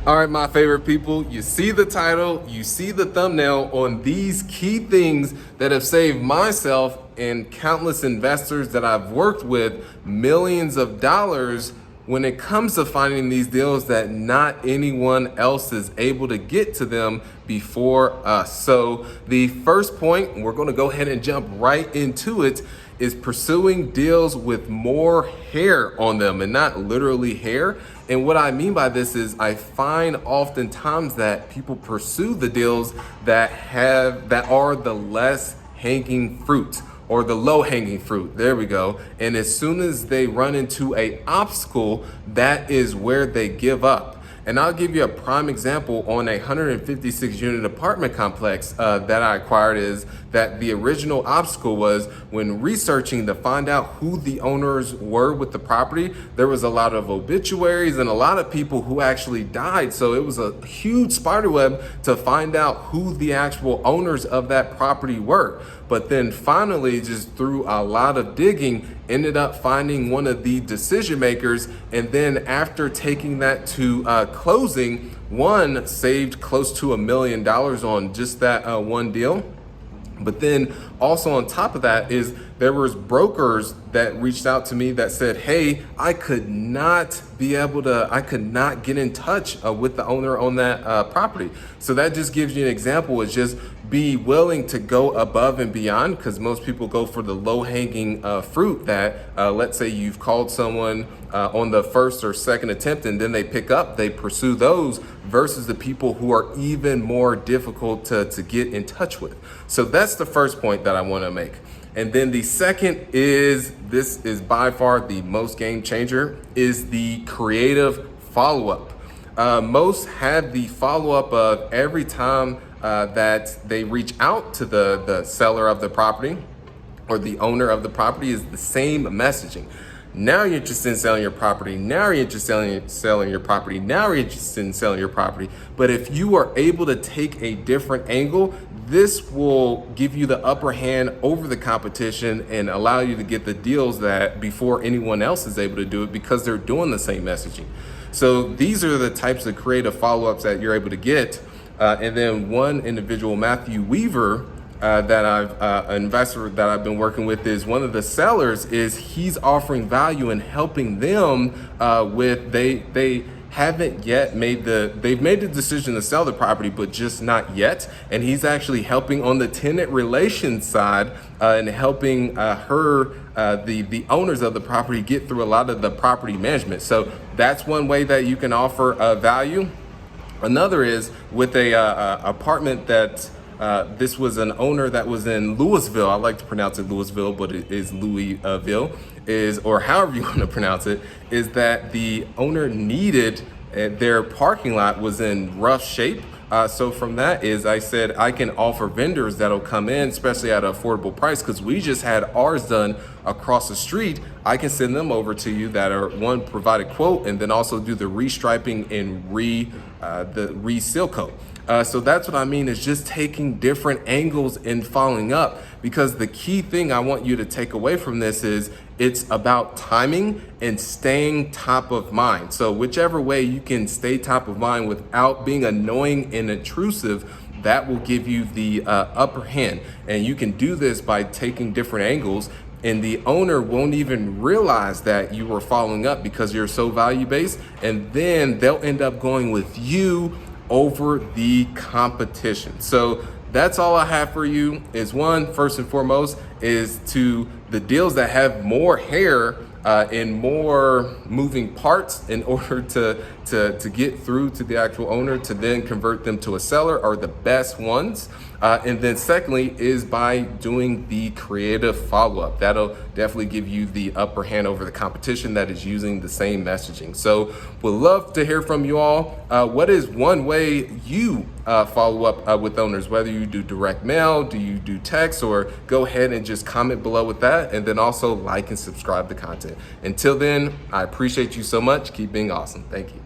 All right, my favorite people, you see the title, you see the thumbnail on these key things that have saved myself and countless investors that I've worked with millions of dollars when it comes to finding these deals that not anyone else is able to get to them before us. So the first point, we're going to go ahead and jump right into it, is pursuing deals with more hair on them, and not literally hair. And what I mean by this is I find oftentimes that people pursue the deals that are the less hanging fruit, or the low hanging fruit. There we go. And as soon as they run into an obstacle, that is where they give up. And I'll give you a prime example on a 156 unit apartment complex that I acquired. Is that the original obstacle was when researching to find out who the owners were with the property, there was a lot of obituaries and a lot of people who actually died. So it was a huge spider web to find out who the actual owners of that property were. But then finally, just through a lot of digging, ended up finding one of the decision makers. And then after taking that to closing, one saved close to $1 million on just that one deal. But then also on top of that is there was brokers that reached out to me that said, hey, I could not get in touch with the owner on that property. So that just gives you an example. Is just be willing to go above and beyond, because most people go for the low hanging fruit that let's say you've called someone on the first or second attempt and then they pick up, they pursue those, versus the people who are even more difficult to get in touch with. So that's the first point that I want to make. And then the second is, this is by far the most game changer, is the creative follow-up. Most have the follow-up of every time that they reach out to the seller of the property or the owner of the property, is the same messaging. Now you're interested in selling your property. Now you're interested in selling your property. Now you're interested in selling your property. But if you are able to take a different angle, this will give you the upper hand over the competition and allow you to get the deals that before anyone else is able to do it, because they're doing the same messaging. So these are the types of creative follow-ups that you're able to get. And then one individual, Matthew Weaver, an investor that I've been working with, is one of the sellers. Is he's offering value and helping them with they haven't yet they've made the decision to sell the property, but just not yet. And he's actually helping on the tenant relations side and helping the owners of the property get through a lot of the property management. So that's one way that you can offer value. Another is with a apartment that this was an owner that was in Louisville. I like to pronounce it Louisville, but it is Louisville, or however you want to pronounce it. Is that the owner needed, their parking lot was in rough shape. So from that is, I said I can offer vendors that'll come in, especially at an affordable price, because we just had ours done across the street. I can send them over to you that are, one, provide a quote, and then also do the restriping and the re-seal coat. So that's what I mean, is just taking different angles and following up, because the key thing I want you to take away from this is it's about timing and staying top of mind. So whichever way you can stay top of mind without being annoying and intrusive, that will give you the upper hand. And you can do this by taking different angles, and the owner won't even realize that you were following up because you're so value-based, and then they'll end up going with you over the competition. So that's all I have for you. Is one, first and foremost, is to the deals that have more hair and more moving parts in order to get through to the actual owner to then convert them to a seller, are the best ones. And then secondly is by doing the creative follow-up. That'll definitely give you the upper hand over the competition that is using the same messaging. So would love to hear from you all. What is one way you follow up with owners, whether you do direct mail, do you do text, or go ahead and just comment below with that, and then also like and subscribe to content. Until then, I appreciate you so much. Keep being awesome. Thank you.